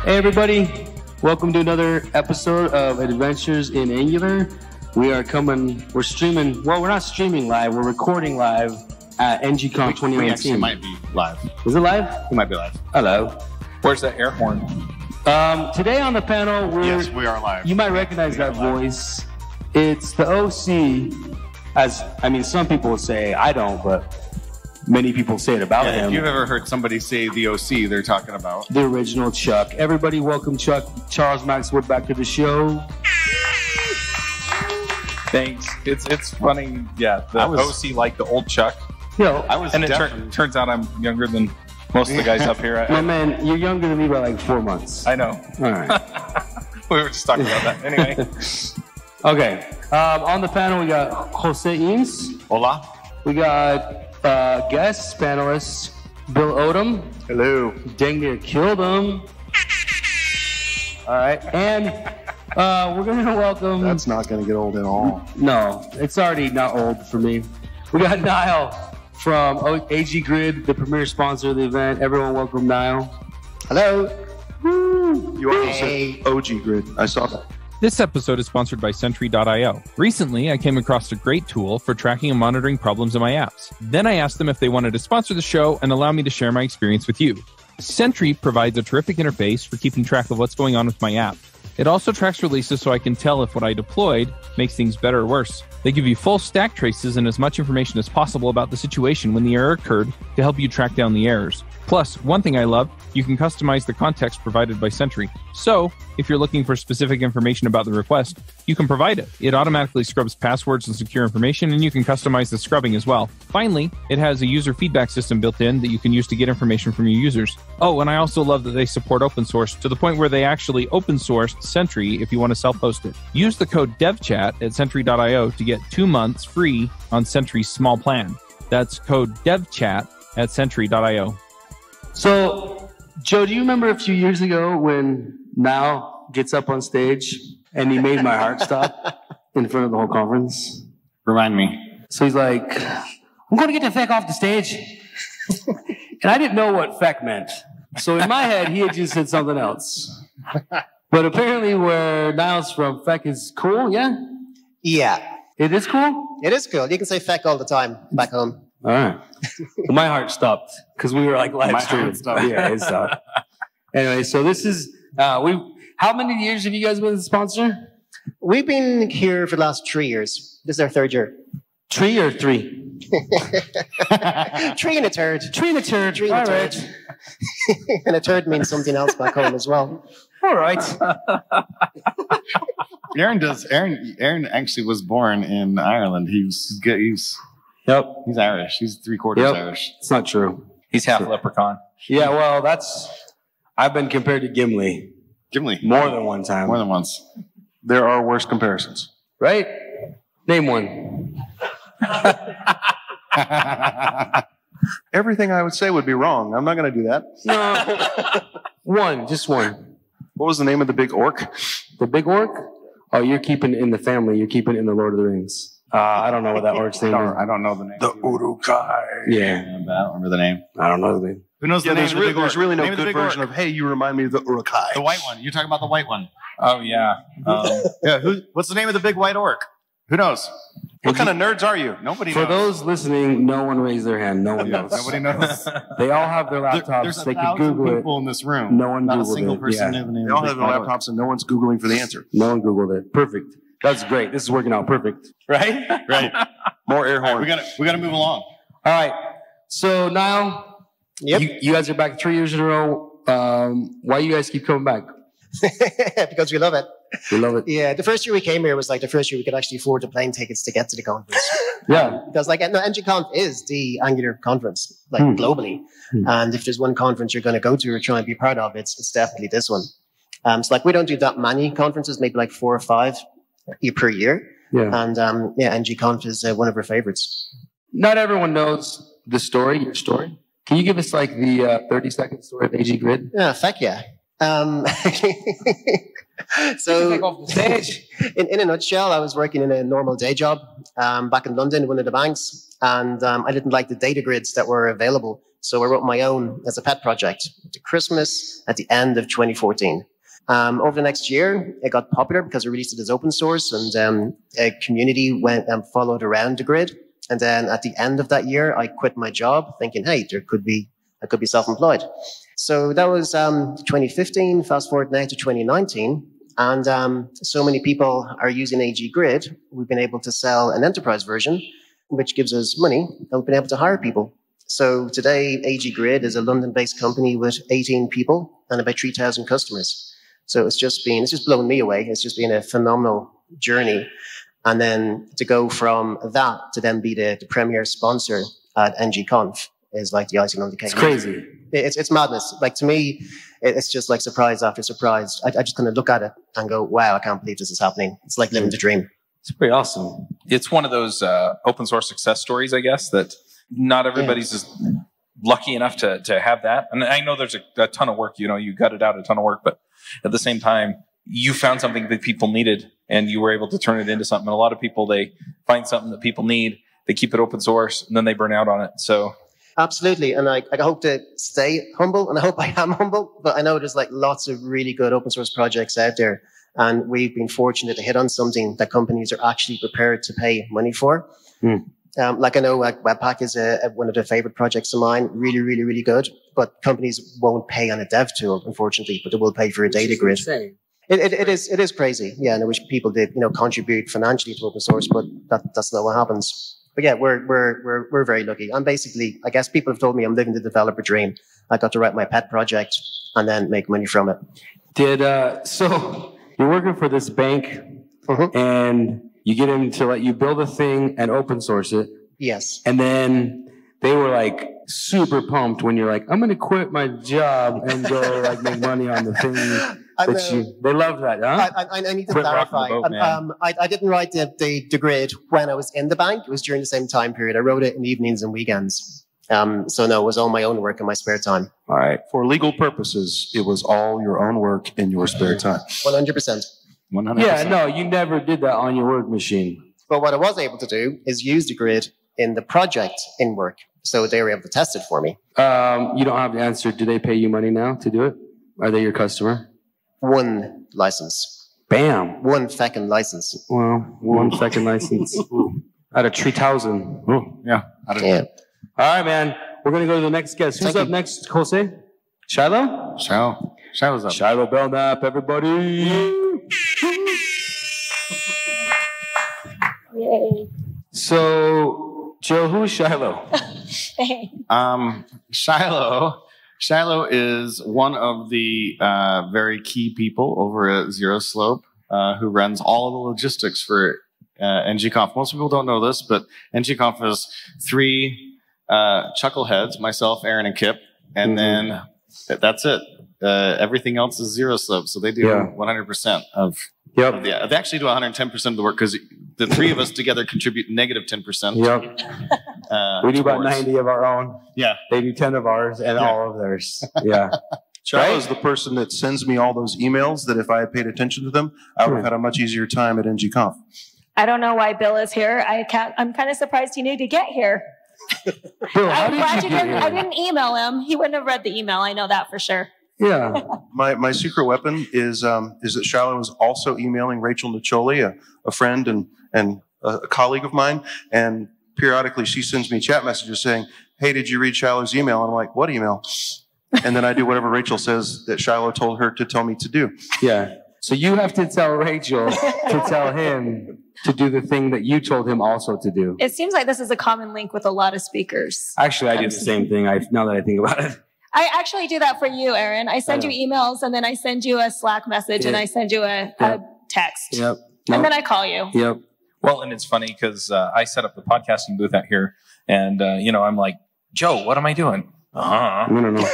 Hey everybody, welcome to another episode of Adventures in Angular. We're streaming, well, we're not streaming live, we're recording live at ng-conf 2019. We actually might be live. Is it live? We might be live. Hello. Where's that air horn? Today on the panel, Yes, we are live. You might recognize that voice. It's the OC, some people say, I don't, but many people say it about him. If you've ever heard somebody say the OC, they're talking about the original Chuck. Everybody welcome Chuck, Charles Maxwood, back to the show. Thanks. It's funny. Yeah, the OC like the old Chuck. It turns out I'm younger than most of the guys up here. My man, you're younger than me by like 4 months. I know. All right. We were just talking about that. Anyway. Okay. On the panel, we got Jose Eames. Hola. We got guest panelists, Bill Odom. Hello. Dang near killed him. All right. And we're going to welcome... That's not going to get old at all. No, it's already not old for me. We got Niall from AG Grid, the premier sponsor of the event. Everyone welcome Niall. Hello. Woo. You also said OG Grid. I saw that. This episode is sponsored by Sentry.io. Recently, I came across a great tool for tracking and monitoring problems in my apps. Then I asked them if they wanted to sponsor the show and allow me to share my experience with you. Sentry provides a terrific interface for keeping track of what's going on with my app. It also tracks releases so I can tell if what I deployed makes things better or worse. They give you full stack traces and as much information as possible about the situation when the error occurred to help you track down the errors. Plus, one thing I love, you can customize the context provided by Sentry. So, if you're looking for specific information about the request, you can provide it. It automatically scrubs passwords and secure information, and you can customize the scrubbing as well. Finally, it has a user feedback system built in that you can use to get information from your users. Oh, and I also love that they support open source to the point where they actually open sourced Sentry if you want to self-host it. Use the code devchat at Sentry.io to get 2 months free on Sentry's small plan. That's code devchat at Sentry.io. So, Joe, do you remember a few years ago when Niall gets up on stage and he made my heart stop in front of the whole conference? Remind me. So he's like, I'm going to get the feck off the stage. And I didn't know what feck meant. So in my head, he had just said something else. But apparently where Niall's from, feck is cool, yeah? Yeah. It is cool? It is cool. You can say feck all the time back home. All right. Well, my heart stopped because we were like live streaming. Yeah, it stopped. Anyway, so this is how many years have you guys been the sponsor? We've been here for the last 3 years. This is our third year. 3 or 3? 3 and a third. 3 and a third. 3 and a third. Right. And a third means something else back home as well. All right. Aaron actually was born in Ireland. He's Irish. He's 3/4 Irish. It's not true. He's half leprechaun. Yeah, well, I've been compared to Gimli. Gimli. More than one time. More than once. There are worse comparisons. Right? Name one. Everything I would say would be wrong. I'm not going to do that. No. One. Just one. What was the name of the big orc? The big orc? Oh, you're keeping it in the family. You're keeping it in the Lord of the Rings. I don't know what that orc's name is. I don't know the name. The Uruk-hai. Yeah. I don't remember the name. I don't know the name. Who knows the name of the big orc? There's really no Name of the good big version orc. of, hey, you remind me of the Uruk-hai. The white one. You're talking about the white one. Oh, yeah. Yeah. What's the name of the big white orc? Who knows? What kind of nerds are you? Nobody knows. For those listening, no one raised their hand. No one knows. Nobody knows. They all have their laptops. There's they can 1,000 Google people it. in this room. No one Not Googled a single it. person Yeah. knew the name They all of have the their big white orc. laptops and no one's Googling for the answer. No one Googled it. Perfect. That's great. This is working out perfect. Right? Right. More air All horn. right, we got to move along. All right. So, Niall, you guys are back 3 years in a row. Why you guys keep coming back? Because we love it. We love it. Yeah, the first year we came here was like the first year we could actually afford the plane tickets to get to the conference. Yeah. Because ng-conf is the Angular conference, globally. And if there's one conference you're going to go to or try and be part of, it's definitely this one. So we don't do that many conferences, maybe like 4 or 5 per year. Yeah. And ng-conf is one of our favorites. Not everyone knows the story, your story. Can you give us like the 30-second story of AG Grid? Yeah, feck yeah. So, Take off the stage. in a nutshell, I was working in a normal day job back in London, one of the banks, and I didn't like the data grids that were available. So I wrote my own as a pet project to Christmas at the end of 2014. Over the next year, it got popular because I released it as open source, and a community went and followed around the grid. And then at the end of that year, I quit my job thinking, hey, I could be self-employed. So that was 2015. Fast forward now to 2019. And so many people are using AG Grid. We've been able to sell an enterprise version, which gives us money, and we've been able to hire people. So today, AG Grid is a London-based company with 18 people and about 3,000 customers. So it's just blown me away. It's just been a phenomenal journey. And then to go from that to then be the premier sponsor at ng-conf is like the icing on the cake. It's crazy. It's madness. Like, to me, it's just like surprise after surprise. I just kind of look at it and go, wow, I can't believe this is happening. It's like living the dream. It's pretty awesome. It's one of those open source success stories, I guess, that not everybody's as lucky enough to have that. And I know there's a ton of work, you gutted out a ton of work, but at the same time, you found something that people needed and you were able to turn it into something. And a lot of people, they find something that people need, they keep it open source, and then they burn out on it. So absolutely. And I hope to stay humble, and I hope I am humble, but I know there's like lots of really good open source projects out there. And we've been fortunate to hit on something that companies are actually prepared to pay money for. Like, I know Webpack is one of the favorite projects of mine. Really, really, really good. But companies won't pay on a dev tool, unfortunately, but they will pay for a data grid. It is crazy. Yeah, and I wish people did, contribute financially to open source, but that's not what happens. But yeah, we're very lucky. I'm basically, I guess people have told me I'm living the developer dream. I got to write my pet project and then make money from it. So you're working for this bank, and you get them to let you build a thing and open source it. Yes. And then they were like super pumped when you're like, I'm going to quit my job and go like make money on the thing. They love that, huh? I need to clarify. I didn't write the grid when I was in the bank. It was during the same time period. I wrote it in evenings and weekends. So no, it was all my own work in my spare time. All right. For legal purposes, it was all your own work in your spare time. 100%. 100%. Yeah, no, you never did that on your work machine. But what I was able to do is use the grid in the project in work. So they were able to test it for me. You don't have the answer. Do they pay you money now to do it? Are they your customer? One license. Bam. 1 feckin' license. Well, 1 second license. Out of 3,000. Yeah. Yeah. All right, man. We're going to go to the next guest. Who's up next, Jose? Shiloh? Shiloh's up. Shiloh Belknap, everybody. Yay. So, Joe, who's Shiloh? Shiloh is one of the very key people over at Zero Slope who runs all of the logistics for ng-conf. Most people don't know this, but ng-conf has 3 chuckleheads, myself, Aaron, and Kip, and then that's it. Everything else is Zero Slope, so they do 100% of they actually do 110% of the work because the 3 of us together contribute negative 10%. We do about 90 of our own. Yeah. They do 10 of ours and all of theirs. Yeah. Shiloh is the person that sends me all those emails that if I had paid attention to them, I would have had a much easier time at ng-conf. I don't know why Bill is here. I'm kind of surprised he knew to get here. Bill, I'm glad you didn't. I didn't email him. He wouldn't have read the email. I know that for sure. Yeah. My secret weapon is that Shiloh is also emailing Rachel Niccioli, a friend and a colleague of mine, and periodically she sends me chat messages saying, "Hey, did you read Shiloh's email?" And I'm like, "What email?" And then I do whatever Rachel says that Shiloh told her to tell me to do. Yeah. So you have to tell Rachel to tell him to do the thing that you told him also to do. It seems like this is a common link with a lot of speakers. Actually, I do the same thing. Now that I think about it. I actually do that for you, Aaron. I send you emails, and then I send you a Slack message, and I send you a text. Yep. And then I call you. Yep. Well, and it's funny because I set up the podcasting booth out here, and I'm like, Joe, what am I doing? I don't know.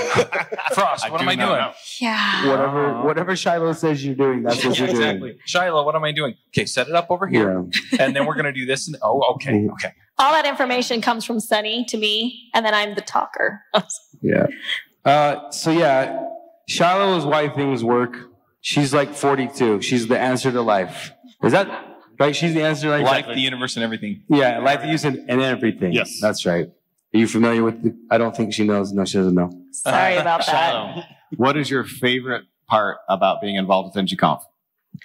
Frost, what am I doing? Yeah. Whatever Shiloh says you're doing, that's what you're doing. Shiloh, what am I doing? Okay, set it up over here, and then we're going to do this. And okay. All that information comes from Sunny to me, and then I'm the talker. Yeah. So Shiloh's why things work. She's like 42. She's the answer to life. Is that right? She's the answer to life, the universe, and everything. Yeah, life, the use, and everything. Yes. That's right. Are you familiar with I don't think she knows. No, she doesn't know. Sorry about that. Shiloh, what is your favorite part about being involved with ng-conf?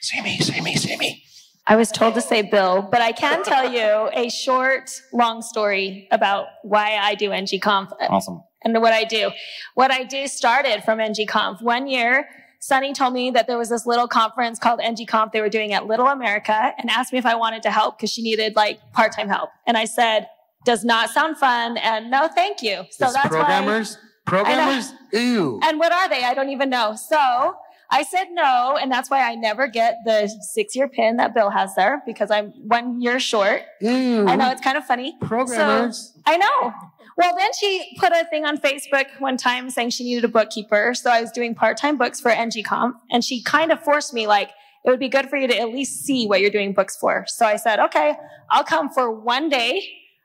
Say me. I was told to say Bill, but I can tell you a short, long story about why I do ng-conf. Awesome. And what I do. What I do started from ng-conf. One year, Sunny told me that there was this little conference called ng-conf they were doing at Little America and asked me if I wanted to help because she needed like part-time help. And I said, does not sound fun and no, thank you. So It's that's programmers? Programmers? Ew. And what are they? I don't even know. So I said no, and that's why I never get the 6-year pin that Bill has there because I'm 1 year short. Ew. I know, it's kind of funny. Programmers. So, I know. Well, then she put a thing on Facebook one time saying she needed a bookkeeper. So I was doing part-time books for ng-conf, and she kind of forced me, like, it would be good for you to at least see what you're doing books for. So I said, okay, I'll come for 1 day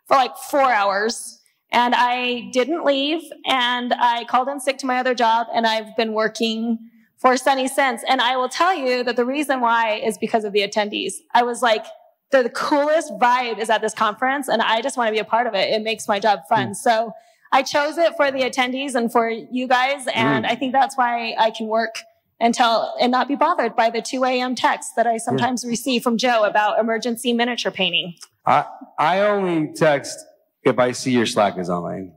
for like 4 hours. And I didn't leave, and I called in sick to my other job, and I've been working for Sunny since. And I will tell you that the reason why is because of the attendees. I was like, the coolest vibe is at this conference, and I just want to be a part of it. It makes my job fun. So I chose it for the attendees and for you guys, and I think that's why I can work and not be bothered by the 2 a.m. texts that I sometimes receive from Joe about emergency miniature painting. I only text if I see your Slack is online.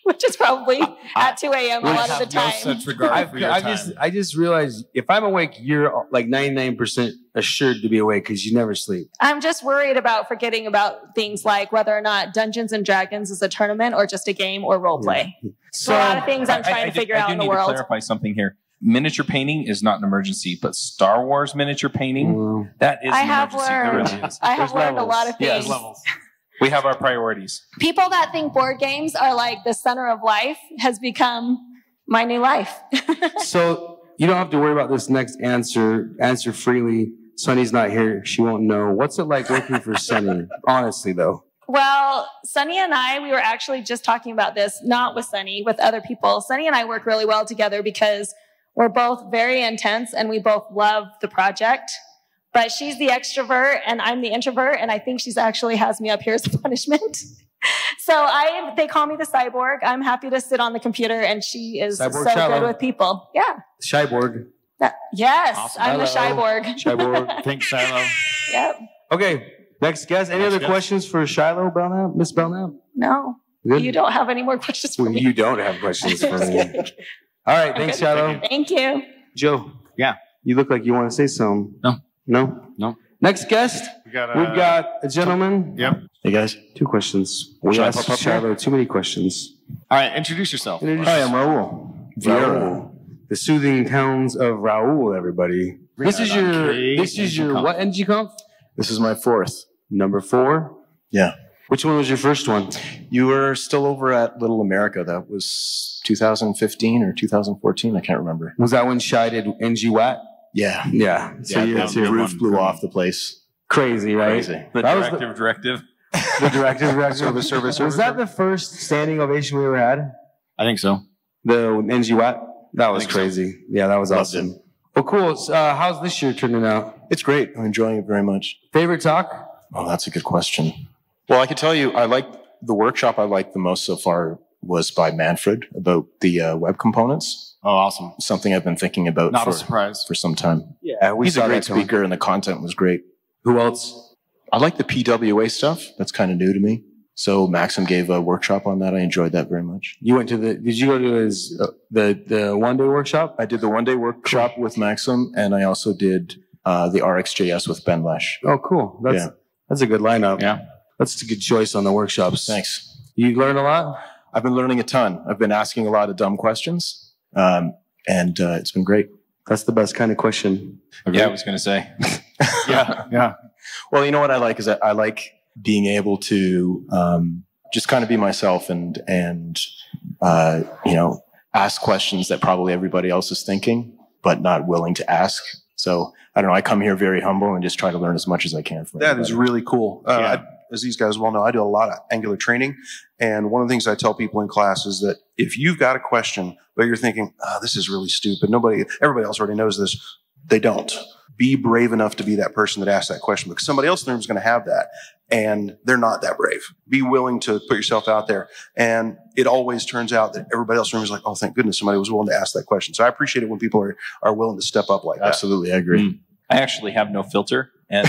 Which is probably at 2 a.m. a lot of the time. No such regard for your time. I just realized if I'm awake, you're like 99% assured to be awake because you never sleep. I'm just worried about forgetting about things like whether or not Dungeons and Dragons is a tournament or just a game or role play. So a lot of things I'm trying to figure out in the world. I do need to clarify something here. Miniature painting is not an emergency, but Star Wars miniature painting, that is an emergency. There really is. I have learned a lot of things. Yes, levels. We have our priorities. People that think board games are like the center of life has become my new life. So you don't have to worry about this next answer. Answer freely. Sunny's not here. She won't know. What's it like working for Sunny? Honestly, though. Well, Sunny and I, we were actually just talking about this, not with Sunny, with other people. Sunny and I work really well together because we're both very intense and we both love the project. But she's the extrovert and I'm the introvert, and I think she's actually has me up here as a punishment. So they call me the cyborg. I'm happy to sit on the computer, and she is Cyborg so Shallow. good with people. Yeah. Shyborg. Yes, Awesome. I'm the Shyborg. Shyborg. Thanks, Shiloh. Yep. Okay, next guest. Any other questions for Shiloh Belknap? Miss Belknap? No, Good? you don't have any more questions for me. You don't have questions for me. All right, thanks, Shiloh. Thank you. Joe. Yeah. You look like you want to say something. No. No? No. Next guest. We've got a gentleman. Yep. Hey guys. 2 questions. We Should I asked pop up here? Shiloh too many questions. All right, introduce yourself. Hi, I'm Raul. Raul. The soothing towns of Raul, everybody. This is your what ng-conf? This is my 4th. Number 4? Yeah. Which one was your first one? You were still over at Little America. That was 2015 or 2014. I can't remember. Was that when Shy did ng-wat? Yeah. Yeah. So Yeah, you the roof blew off the place. crazy, right? Crazy. The That was directive. The directive. Service. Was that the first standing ovation we ever had? I think so. The ng-wat? That was think so. crazy. Yeah, that was Loved awesome. it. Well, cool. So, how's this year turning out? It's great. I'm enjoying it very much. Favorite talk? Oh, that's a good question. Well, I can tell you, the workshop I liked the most so far was by Manfred about the web components. Oh, awesome. Something I've been thinking about Not a surprise. for some time. Yeah, He's a great speaker and the content was great. Who else? I like the PWA stuff. That's kind of new to me. So Maxim gave a workshop on that. I enjoyed that very much. You went to did you go to his, the one-day workshop? I did the one-day workshop with Maxim, and I also did the RxJS with Ben Lesh. Oh, cool. That's a good lineup. Yeah. That's a good choice on the workshops. Thanks. You learn a lot? I've been learning a ton. I've been asking a lot of dumb questions, and it's been great. That's the best kind of question. Yeah, I was going to say. Yeah. Well, you know what I like is that I like being able to just kind of be myself and ask questions that probably everybody else is thinking, but not willing to ask. So I don't know. I come here very humble and just try to learn as much as I can from That is really cool. Yeah. As these guys well know, I do a lot of Angular training. And one of the things I tell people in class is that if you've got a question, but you're thinking, this is really stupid, everybody else already knows this, They don't. Be brave enough to be that person that asks that question, because somebody else in the room is going to have that, and they're not that brave. Be willing to put yourself out there. And it always turns out that everybody else in the room is like, oh, thank goodness somebody was willing to ask that question. So I appreciate it when people are willing to step up like that. Absolutely, I agree. I actually have no filter. And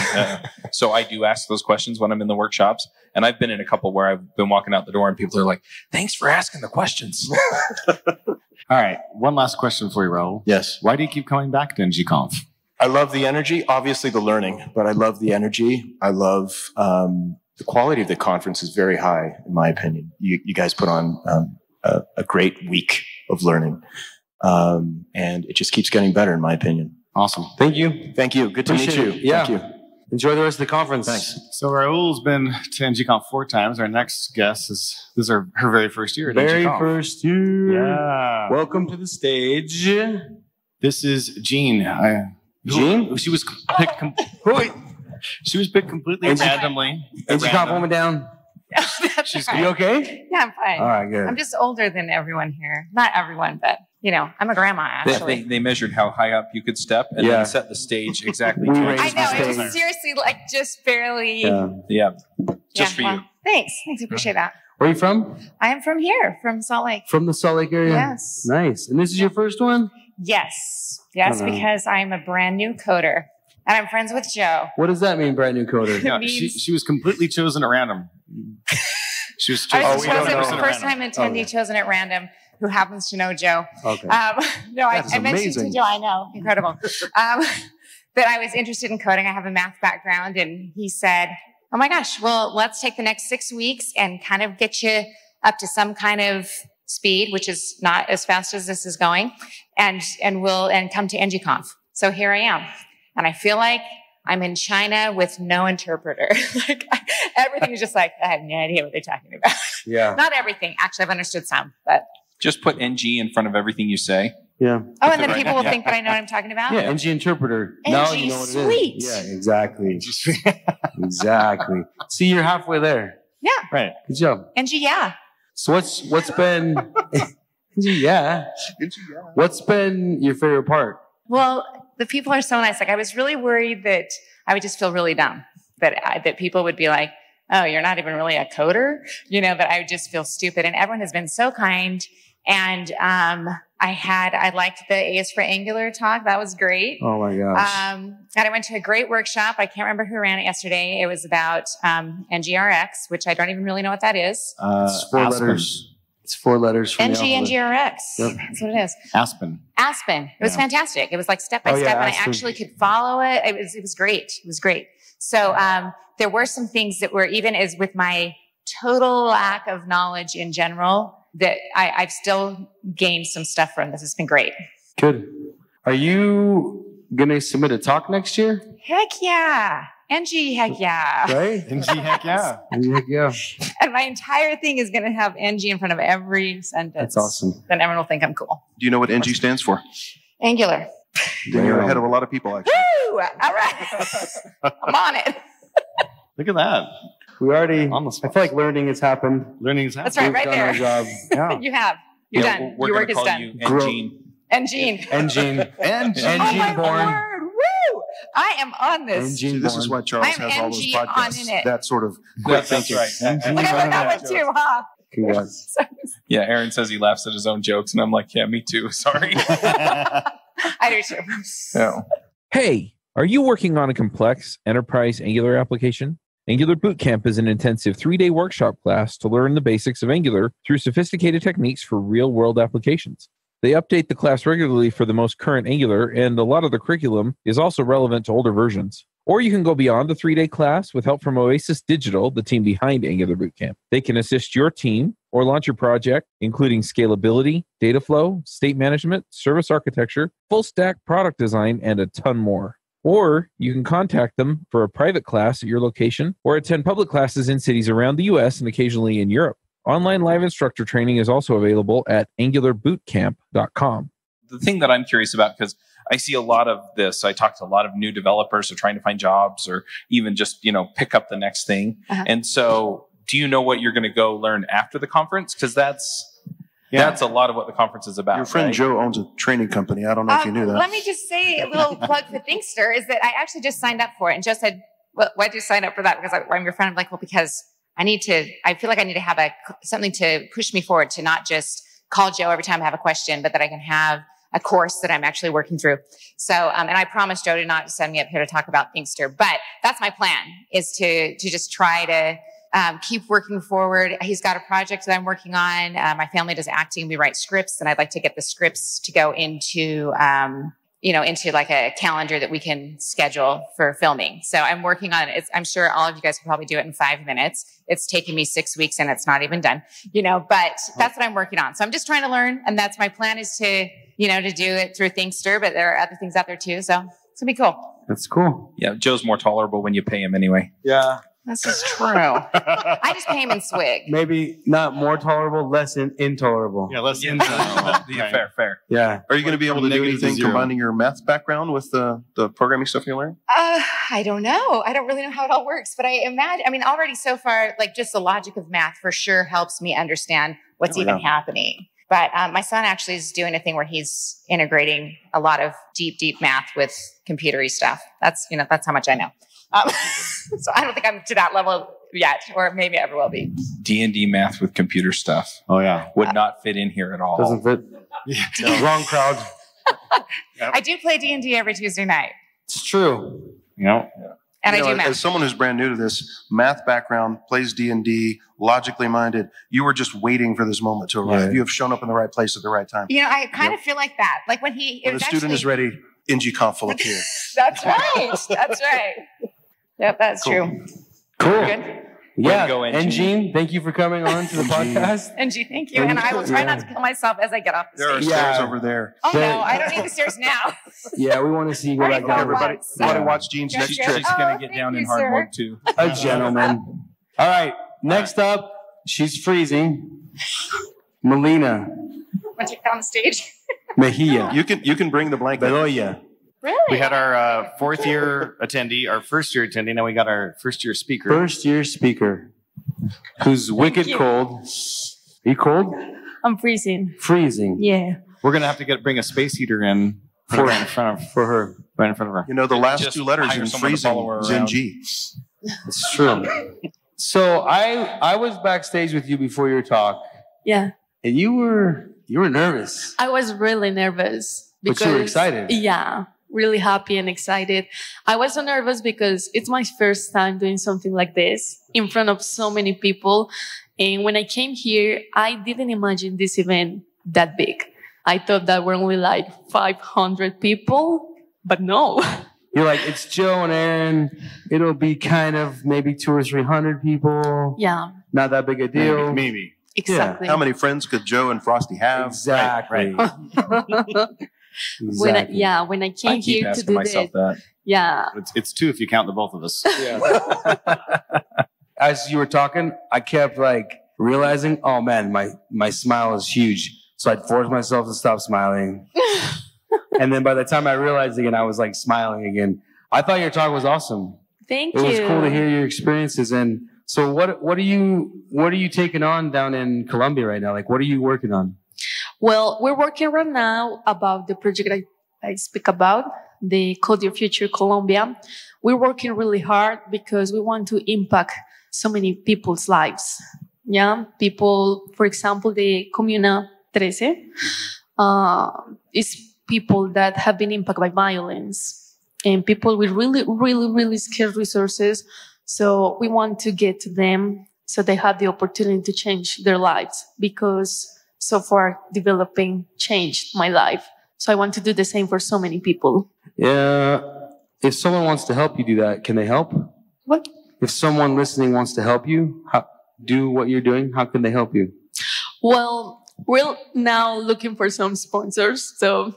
so I do ask those questions when I'm in the workshops. And I've been in a couple where I've been walking out the door and people are like, thanks for asking the questions. All right. One last question for you, Raul. Yes. Why do you keep coming back to ng-conf? I love the energy, obviously the learning, but I love the energy. I love the quality of the conference is very high, in my opinion. You guys put on a great week of learning, and it just keeps getting better, in my opinion. Awesome. Thank you. Thank you. Good to meet you. Yeah. Thank you. Enjoy the rest of the conference. Thanks. So Raul's been to ng-conf 4 times. Our next guest this is her very first year at Very ng-conf. first year. Yeah. Welcome to the stage. This is Jean. Jean? She was picked. She was picked completely randomly. And you caught woman down. She's You okay? Yeah, I'm fine. All right, good. I'm just older than everyone here. Not everyone, but I'm a grandma actually. They measured how high up you could step and then set the stage exactly. We to raised I know, the it was stage. seriously like just barely. Yeah. Just for well, you. Thanks. I appreciate that. Where are you from? I am from here, from Salt Lake. From the Salt Lake area? Yes. Nice. And this is your first one? Yes, Uh-huh. because I'm a brand new coder. And I'm friends with Joe. What does that mean, brand new coder? Yeah, means- she was completely chosen at random. She was I chosen, was we don't chosen, know. first time attendee chosen at random, who happens to know Joe. Okay. No, I That's mentioned amazing. to Joe, I know, incredible, that I was interested in coding. I have a math background, and he said, oh my gosh, well, let's take the next 6 weeks and kind of get you up to some kind of speed, which is not as fast as this is going, and come to ng-conf. So here I am. And I feel like I'm in China with no interpreter. Everything is just like, I have no idea what they're talking about. Yeah. Not everything. Actually, I've understood some, but. Just put ng in front of everything you say. Yeah. Oh, and then Right. people will Yeah. think that I know what I'm talking about? Yeah, NG interpreter. NG, Now you know what sweet. it is. Yeah, exactly. Exactly. See, you're halfway there. Yeah. right. Good job. NG, yeah. So what's been What's been your favorite part? Well, the people are so nice. Like, I was really worried that I would just feel really dumb, that people would be like, oh, you're not even really a coder, that I would just feel stupid. And everyone has been so kind. And I liked the A is for Angular talk. That was great. Oh my gosh. And I went to a great workshop. I can't remember who ran it yesterday. It was about NGRX, which I don't even really know what that is. It's 4 Aspen. letters. It's 4 letters from the alphabet. NGRX. Yep. That's what it is. Aspen. Aspen. It was fantastic. It was like step by Oh, yeah, step, and I Aspen. actually could follow it. It was great. It was great. So there were some things that were, even as with my total lack of knowledge in general, that I've still gained some stuff from this. It's been great. Good. Are you gonna submit a talk next year? Heck yeah. NG, heck yeah. Right? ng, heck yeah. Heck yeah. And my entire thing is going to have NG in front of every sentence. That's awesome. Then everyone will think I'm cool. Do you know what NG stands for? Angular. Then you're ahead of a lot of people, actually. Woo! All right. I'm on it. Look at that. We already. On the I spot. feel like learning has happened. Learning is That's happening. right, right We've done there. our job. Yeah. You have. You're Yeah, done. we're Your gonna work is call done. you Grow- ng. And Gene. Engine. And Oh Engine my born. Lord. Woo! I am on this. Engine See, this is born. why Charles I'm has all those NG on podcasts. it. That sort of quick That's thinking. right. Look, I got that one too, huh? Congrats. Yeah, Aaron says he laughs at his own jokes, and I'm like, yeah, me too. Sorry. I do too. Yeah. Hey, are you working on a complex enterprise Angular application? Angular Bootcamp is an intensive 3-day workshop class to learn the basics of Angular through sophisticated techniques for real-world applications. They update the class regularly for the most current Angular, and a lot of the curriculum is also relevant to older versions. Or you can go beyond the 3-day class with help from Oasis Digital, the team behind Angular Bootcamp. They can assist your team or launch your project, including scalability, data flow, state management, service architecture, full-stack product design, and a ton more. Or you can contact them for a private class at your location or attend public classes in cities around the US and occasionally in Europe. Online live instructor training is also available at angularbootcamp.com. The thing that I'm curious about, because I see a lot of this, I talk to a lot of new developers who are trying to find jobs or even just, pick up the next thing. Uh-huh. And so do you know what you're going to go learn after the conference? Because that's That's a lot of what the conference is about. Your friend right? Joe owns a training company. I don't know if you knew that. Let me just say a little plug for Thinkster is that I actually just signed up for it. And Joe said, well, why did you sign up for that? Because I'm your friend. I'm like, well, because I feel like I need to have something to push me forward, to not just call Joe every time I have a question, but that I can have a course that I'm actually working through. So, and I promised Joe to not send me up here to talk about Thinkster, but that's my plan, is to just try to keep working forward. He's got a project that I'm working on. My family does acting. We write scripts, and I'd like to get the scripts to go into, into like a calendar that we can schedule for filming. So I'm working on it. I'm sure all of you guys can probably do it in 5 minutes. It's taken me 6 weeks and it's not even done, but that's what I'm working on. So I'm just trying to learn. And that's my plan, is to do it through Thinkster, but there are other things out there too. So it's gonna be cool. That's cool. Yeah, Joe's more tolerable when you pay him anyway. Yeah. This is true. I just pay him in swig. Maybe not more tolerable, less intolerable. Yeah, let's Yeah, fair. Yeah. Are you going to be able to do anything combining your math background with the programming stuff you learned? I don't know. I don't really know how it all works, but I imagine, already so far, like just the logic of math for sure helps me understand what's even happening. But my son actually is doing a thing where he's integrating a lot of deep math with computery stuff. That's how much I know. So I don't think I'm to that level yet, or maybe I ever will be. D&D math with computer stuff. Oh yeah, would not fit in here at all. Doesn't fit. No. Wrong crowd. I do play D&D every Tuesday night. It's true. Yeah. And I do math. As someone who's brand new to this, math background, plays D&D, logically minded, you were just waiting for this moment to arrive. Yeah. You have shown up in the right place at the right time. I kind of feel like that. Like when When a student is ready, ng-conf will appear. That's right. That's right. Yep, that's true. Cool. Good. Yeah, go, Engine, thank you for coming on to the podcast. NG, thank you. And I will try not to kill myself as I get off the There are stage. stairs over there. Oh, no, I don't need the stairs now. Yeah, we want to see you go Alright, back down. Everybody, Yeah. watch Gene's next She's trick. going to get down in hard mode too. A gentleman. All right, next up, she's freezing. Melina Want to get on the stage? Mejia. You can bring the blanket. Bedoya. Really? We had our fourth year attendee, our first year attendee. Now we got our first year speaker. First year speaker. Who's wicked cold. Are you cold? I'm freezing. Freezing. Yeah. We're gonna have to bring a space heater in for right in front of her. Right in front of her. You know, the last Just two letters hire in someone to freezing follow her is around. NG. It's true. So I was backstage with you before your talk, Yeah. and you were nervous. I was really nervous But you were excited. Yeah. Really happy and excited. I was so nervous because it's my first time doing something like this in front of so many people. And when I came here, I didn't imagine this event that big. I thought that were only like 500 people, but no. You're like, it's Joe and Aaron. It'll be kind of maybe 200 or 300 people. Yeah, Not that big a deal. Maybe. exactly. How many friends could Joe and Frosty have? Exactly. When I came I keep here to asking do myself that. yeah. It's two if you count the both of us. As you were talking, I kept like realizing, oh man, my smile is huge. So I'd force myself to stop smiling. And then by the time I realized again, I was like smiling again. I thought your talk was awesome. Thank It you. was cool to hear your experiences. And so what are you taking on down in Colombia right now? Like, what are you working on? Well, we're working right now about the project I speak about, the Code Your Future Colombia. We're working really hard because we want to impact so many people's lives. Yeah, people, for example, the Comuna 13 is people that have been impacted by violence and people with really, really, really scarce resources. So we want to get to them so they have the opportunity to change their lives because so far developing changed my life. So I want to do the same for so many people. Yeah. If someone wants to help you do that, can they help? What? If someone listening wants to help you do what you're doing, how can they help you? Well, we're now looking for some sponsors. So,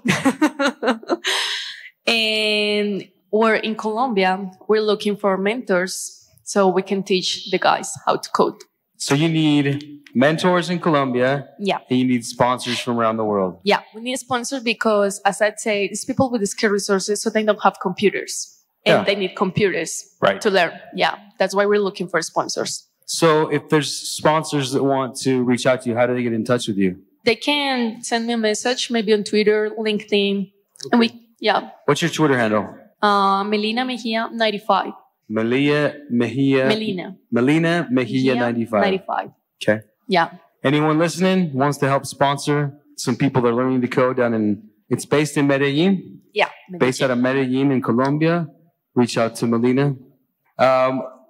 and we're in Colombia. We're looking for mentors so we can teach the guys how to code. So you need mentors in Colombia. Yeah. And you need sponsors from around the world. Yeah, we need sponsors because, as I'd say, it's people with scarce resources, so they don't have computers. And Yeah. they need computers Right. to learn. Yeah, that's why we're looking for sponsors. So if there's sponsors that want to reach out to you, how do they get in touch with you? they can send me a message, maybe on Twitter, LinkedIn, and What's your Twitter handle? Melina Mejia 95. Melina Mejia 95. 95. Okay. Yeah. Anyone listening wants to help sponsor some people that are learning to code down in, it's based in Medellin. Yeah. Based out of Medellin in Colombia. Reach out to Melina.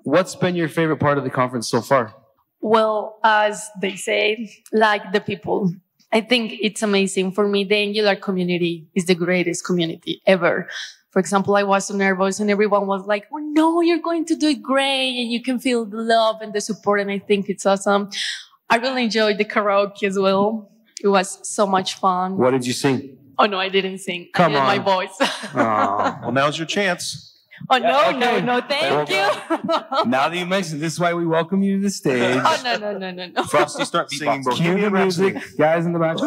What's been your favorite part of the conference so far? Well, as they say, like the people. I think it's amazing. For me, the Angular community is the greatest community ever. For example, I was so nervous and everyone was like, oh no, you're going to do it great. And you can feel the love and the support. And I think it's awesome. I really enjoyed the karaoke as well. It was so much fun. What did you sing? Oh no, I didn't sing. Come I did on. my voice. Well, now's your chance. Oh no, okay. no, thank you. Now that you mentioned this is why we welcome you to the stage. Oh no. Frosty, start Singing beatboxing. Cue the music, guys in the back.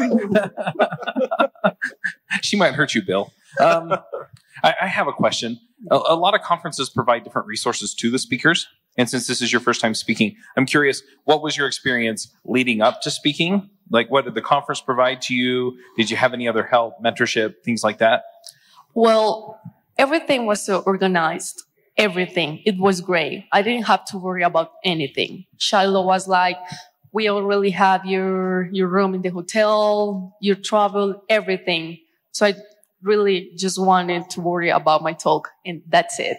She might hurt you, Bill. I have a question. A lot of conferences provide different resources to the speakers. And since this is your first time speaking, I'm curious, what was your experience leading up to speaking? Like, what did the conference provide to you? Did you have any other help, mentorship, things like that? Well, everything was so organized. Everything. It was great. I didn't have to worry about anything. Shiloh was like, we already have your room in the hotel, your travel, everything. So I really just wanted to worry about my talk, and that's it.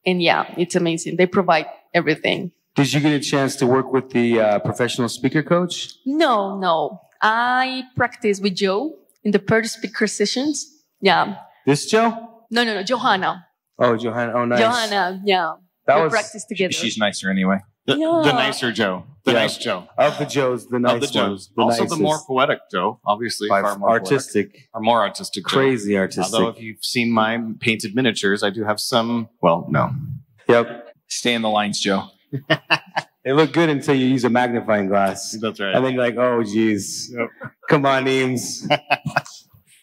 And yeah, it's amazing. They provide everything. Did you get a chance to work with the professional speaker coach? No. I practiced with Joe in the per speaker sessions. Yeah. This Joe? No. Johanna. Oh, Johanna. Oh, nice. Johanna, yeah. That we was- practiced together. She's nicer anyway. The Yeah. nicer Joe. The Yeah. nice Joe. Of the Joes, the nice Of the Joes. ones. Also nicest. the more poetic Joe, obviously. By Far more artistic. poetic. Or more artistic Joe. Crazy artistic. Although if you've seen my painted miniatures, I do have some, well, no. Yep. Stay in the lines, Joe. They look good until you use a magnifying glass. That's right. And then you're like, oh, geez. Yep. Come on, Eames.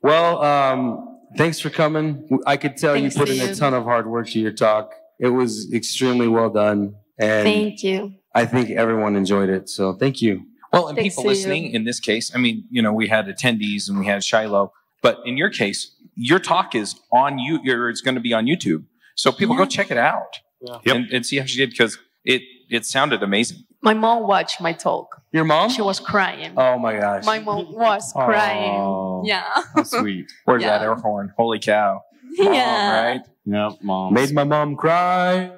Well, thanks for coming. I could tell Thanks you put to in a you. ton of hard work to your talk. It was extremely well done. And Thank you. I think everyone enjoyed it. So thank you. Well, and Thanks people to you. listening in this case, I mean, we had attendees and we had Shiloh, but in your case, your talk is on you. It's going to be on YouTube, so people go check it out and see how she did, because it sounded amazing. My mom watched my talk. Your mom? She was crying. Oh my gosh. My mom was crying. Oh. Yeah. How sweet. Where's Yeah. that air horn? Holy cow! Mom, Yeah. right? Yep, mom. Made my mom cry.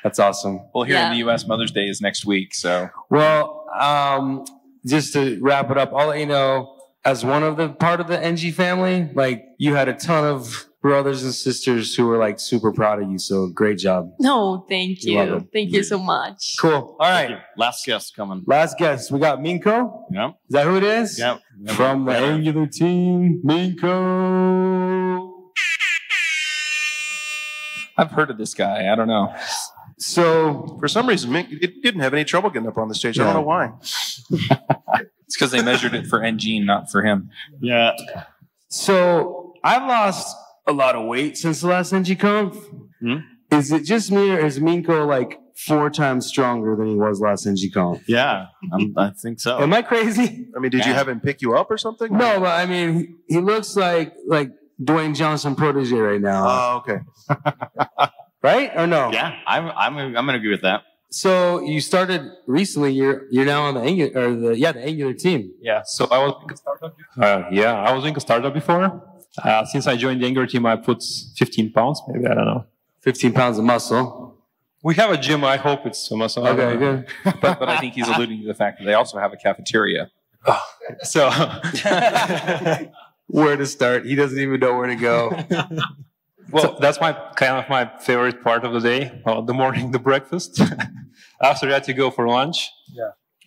That's awesome. Well, here in Yeah. the U.S., Mother's Day is next week, so Well, just to wrap it up, I'll let you know, as one of the part of the NG family, like you had a ton of brothers and sisters who were like super proud of you. So great job. No, thank You're you. welcome. Thank you so much. Cool. All right. Last guest coming. Last guest. We got Minko. Yep. Is that who it is? Yep. From the Angular team, Minko. I've heard of this guy. I don't know. So For some reason, Mink, it didn't have any trouble getting up on the stage. I don't know why. It's because they measured it for ng, not for him. Yeah. So I've lost a lot of weight since the last ng-conf. Is it just me, or is Minko like 4 times stronger than he was last ng-conf? Yeah. I think so. Am I crazy? I mean, did you have him pick you up or something? No, but I mean, he looks like Dwayne Johnson protege right now, Oh, okay. right? Or no? Yeah. I'm gonna agree with that. So you started recently. You're now on the Angular team. Yeah, so I was doing a startup. I was doing a startup before. Since I joined the Angular team, I put 15 pounds, maybe, I don't know. 15 pounds of muscle. We have a gym. I hope it's a muscle. Okay, good. But I think he's alluding to the fact that they also have a cafeteria. So, Where to start? He doesn't even know where to go. well, that's kind of my favorite part of the day. The morning, the breakfast. After that, you go for lunch.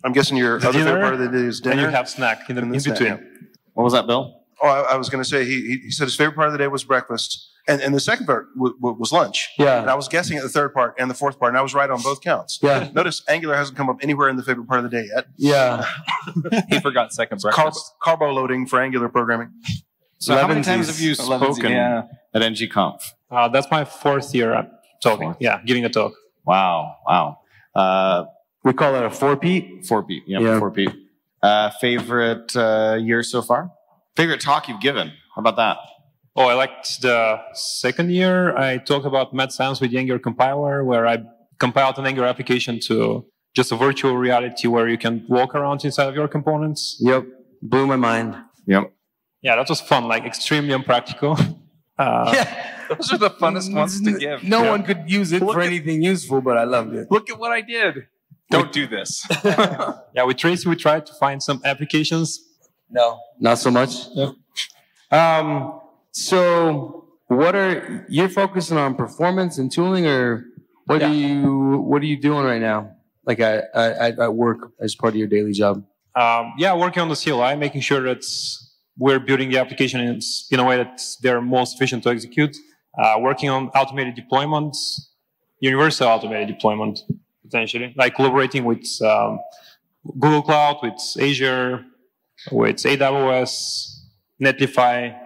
I'm guessing your other Dinner, favorite part of the day is Then dinner. you have snack in And the snack, between. yeah. What was that, Bill? Oh, I was going to say he said his favorite part of the day was breakfast, and the second part was lunch. Yeah. And I was guessing at the third part and the fourth part, and I was right on both counts. Yeah. Notice Angular hasn't come up anywhere in the favorite part of the day yet. Yeah. He forgot second breakfast. Carbo loading for Angular programming. So how many Elevensies. times have you spoken Yeah. at ng-conf? That's my 4th year talking. Fourth. Yeah, giving a talk. Wow. We call it a four-peat? Four-peat, Yeah. four-peat. Favorite year so far? Favorite talk you've given? How about that? Oh, I liked the second year. I talked about mad science with the Angular compiler, where I compiled an Angular application to just a virtual reality where you can walk around inside of your components. Yep. Blew my mind. Yep. Yeah, that was fun, like extremely impractical. Those are the funnest ones to give. No one could use it for anything useful, but I loved it. Look at what I did. Don't do this. Yeah, with Tracy, we tried to find some applications. No, not so much. So you're focusing on performance and tooling, or what are you doing right now? Like at work as part of your daily job? Working on the CLI, making sure that we're building the application in a way that they're most efficient to execute. Working on automated deployments, universal automated deployment, potentially, like collaborating with Google Cloud, with Azure, with AWS, Netlify.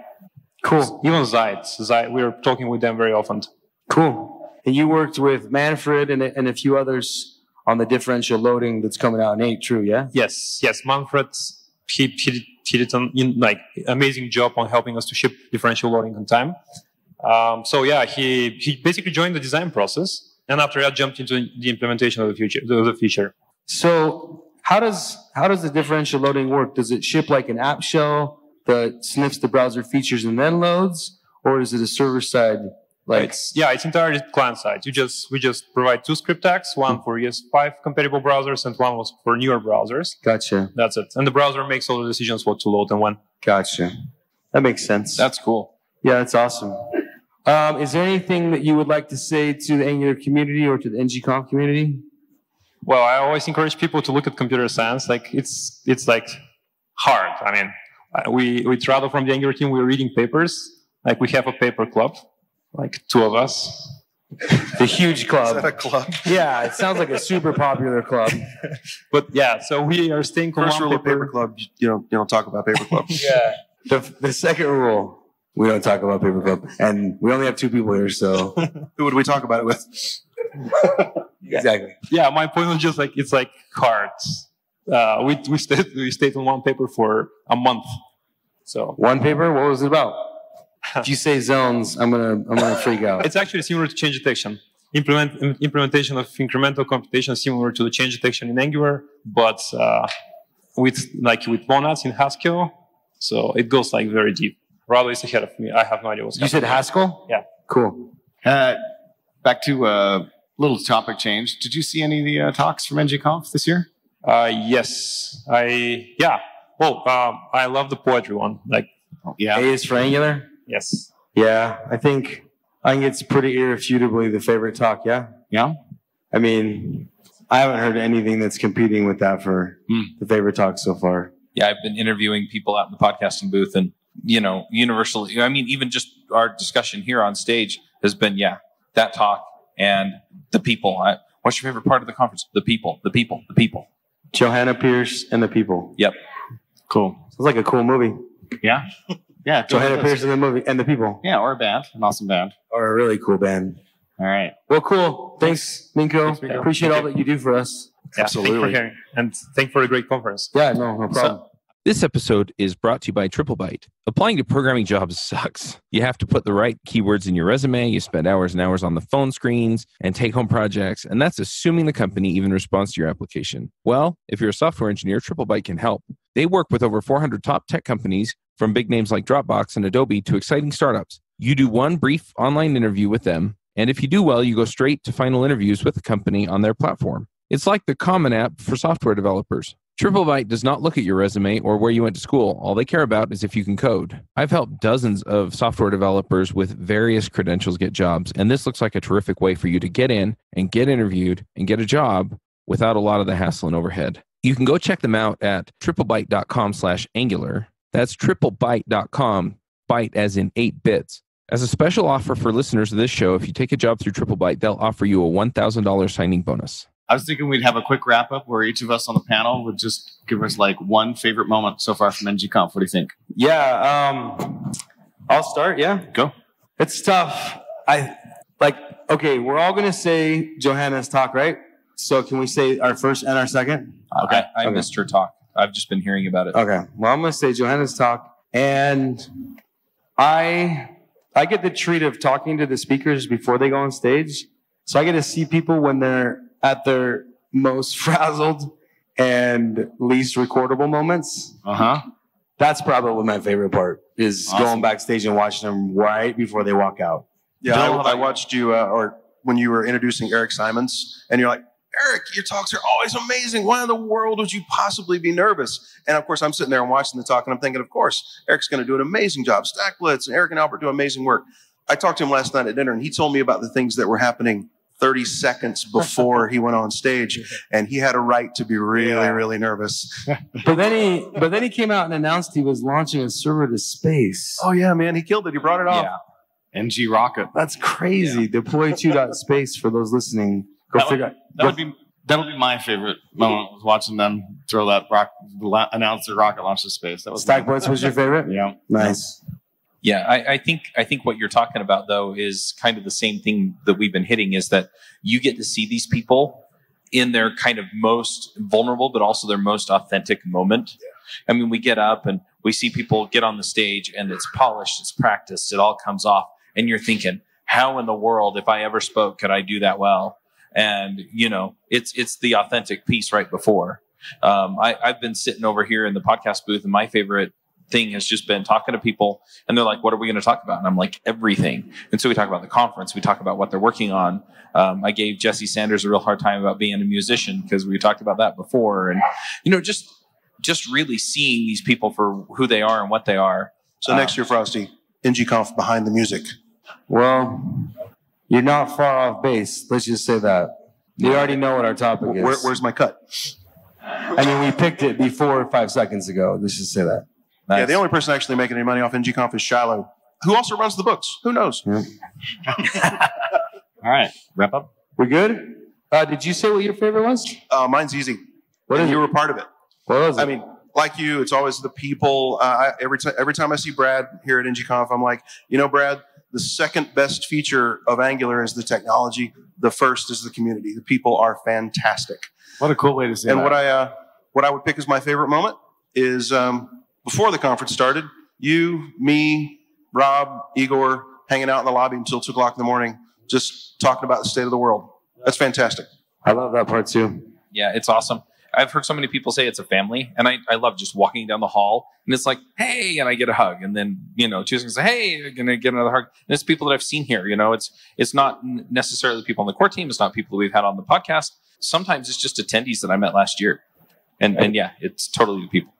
Cool. Even Zeit, we're talking with them very often. Cool. And you worked with Manfred and a few others on the differential loading that's coming out in 8, true, yeah? Yes. Manfred, he did an amazing job on helping us to ship differential loading on time. He basically joined the design process, and after that jumped into the implementation of the feature. So how does the differential loading work? Does it ship like an app shell that sniffs the browser features and then loads, or is it a server side? It's entirely client side. We just provide 2 script tags, one for ES5 compatible browsers and one was for newer browsers. Gotcha. That's it. And the browser makes all the decisions what to load and when. Gotcha. That makes sense. That's cool. Yeah, that's awesome. Is there anything that you would like to say to the Angular community or to the ng-conf community? Well, I always encourage people to look at computer science. Like it's like hard. I mean, we travel from the Angular team. We're reading papers. Like we have a paper club. Like 2 of us. The huge club. Is that a club? Yeah, it sounds like a super popular club. But yeah, so we are staying on First rule of paper club, you don't talk about paper club. Yeah. The second rule, we don't talk about paper club. And we only have 2 people here, so. Who would we talk about it with? Exactly. Yeah, my point was just like, it's like hard. We stayed on one paper for a month. So. One paper? What was it about? If you say zones, I'm gonna freak out. It's actually similar to change detection. Implementation of incremental computation similar to the change detection in Angular, but with monads in Haskell. So it goes like very deep. Rado is ahead of me. I have no idea what's happening. You said Haskell? Yeah. Cool. Back to a little topic change. Did you see any of the talks from ng-conf this year? Yes. I love the poetry one. A is for Angular? Yes. Yeah, I think it's pretty irrefutably the favorite talk, yeah? Yeah? I mean, I haven't heard anything that's competing with that for the favorite talk so far. Yeah, I've been interviewing people out in the podcasting booth and, universally, I mean, even just our discussion here on stage has been, that talk and the people. What's your favorite part of the conference? The people. Johanna Pierce and the people. Yep. Cool. Sounds like a cool movie. Yeah? Yeah. Johanna Pierce and the movie and the people. Yeah, or a band. An awesome band. Or a really cool band. All right. Well, cool. Thanks, Minko. Thanks, Minko. Appreciate all that you do for us. Yeah, Absolutely. Thank you for hearing. And thank you for a great conference. Yeah, no problem. This episode is brought to you by Triplebyte. Applying to programming jobs sucks. You have to put the right keywords in your resume, you spend hours and hours on the phone screens and take-home projects, and that's assuming the company even responds to your application. Well, if you're a software engineer, Triplebyte can help. They work with over 400 top tech companies, from big names like Dropbox and Adobe to exciting startups. You do one brief online interview with them, and if you do well, you go straight to final interviews with the company on their platform. It's like the Common App for software developers. Triplebyte does not look at your resume or where you went to school. All they care about is if you can code. I've helped dozens of software developers with various credentials get jobs, and this looks like a terrific way for you to get in and get interviewed and get a job without a lot of the hassle and overhead. You can go check them out at triplebyte.com/angular. That's triplebyte.com, byte as in 8 bits. As a special offer for listeners of this show, if you take a job through Triplebyte, they'll offer you a $1,000 signing bonus. I was thinking we'd have a quick wrap up where each of us on the panel would just give us one favorite moment so far from ng-conf. What do you think? Yeah, I'll start, yeah. Go. It's tough. Okay, we're all going to say Johanna's talk, right? So can we say our first and our second? Okay. I missed her talk. I've just been hearing about it. Okay. Well, I'm going to say Johanna's talk. And I get the treat of talking to the speakers before they go on stage. So I get to see people when they're at their most frazzled and least recordable moments. That's probably my favorite part, is going backstage and watching them right before they walk out. Yeah, I watched you, or when you were introducing Eric Simons, and you're like, Eric, your talks are always amazing. Why in the world would you possibly be nervous? And of course, I'm sitting there and watching the talk, and I'm thinking, of course, Eric's going to do an amazing job. Stack Blitz and Eric and Albert do amazing work. I talked to him last night at dinner, and he told me about the things that were happening 30 seconds before he went on stage, and he had a right to be really, really nervous. But then he came out and announced he was launching a server to space. Oh yeah, man, he killed it. He brought it off. Yeah. NG Rocket. That's crazy. Yeah. Deploy 2.space for those listening. That'll be my favorite moment, was watching them throw that announce their rocket launch to space. That was Stack Blitz was your favorite? Yeah. Nice. Yeah, I think what you're talking about, though, is kind of the same thing that we've been hitting, is that you get to see these people in their kind of most vulnerable, but also their most authentic moment. Yeah. I mean, we get up and we see people get on the stage, and it's polished, it's practiced, it all comes off. And you're thinking, how in the world, if I ever spoke, could I do that well? And, you know, it's the authentic piece right before. I've been sitting over here in the podcast booth, and my favorite thing has just been talking to people, and they're like, what are we going to talk about? And I'm like, everything. And so we talk about the conference, we talk about what they're working on. I gave Jesse Sanders a real hard time about being a musician, because we talked about that before. And, you know, just really seeing these people for who they are and what they are. So next year, Frosty, ng-conf behind the music. Well, you're not far off base. Let's just say that. We already know what our topic is. Where's my cut? I mean, we picked it before 5 seconds ago. Let's just say that. Nice. Yeah, the only person actually making any money off ng-conf is Shiloh, who also runs the books. Who knows? Yeah. All right, wrap up. We good? Did you say what your favorite was? Mine's easy. What is you were part of it. What was it? I mean, like you, it's always the people. Every time I see Brad here at ng-conf, I'm like, you know, Brad, the second best feature of Angular is the technology. The first is the community. The people are fantastic. What a cool way to say and that. What I would pick as my favorite moment is before the conference started, you, me, Rob, Igor, hanging out in the lobby until 2 o'clock in the morning, just talking about the state of the world. That's fantastic. I love that part too. Yeah, it's awesome. I've heard so many people say it's a family, and I love just walking down the hall, and it's like, hey, and I get a hug, and then, you know, choosing to say, hey, I'm gonna get another hug. And it's people that I've seen here. You know, it's not necessarily people on the core team. It's not people we've had on the podcast. Sometimes it's just attendees that I met last year, and yeah, it's totally the people.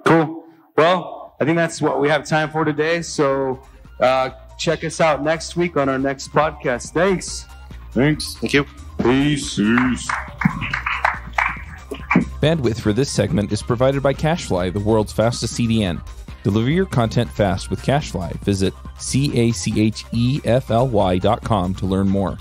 Cool. Well, I think that's what we have time for today. So check us out next week on our next podcast. Thanks. Thank you. Peace. Bandwidth for this segment is provided by CacheFly, the world's fastest CDN. Deliver your content fast with CacheFly. Visit CacheFly.com to learn more.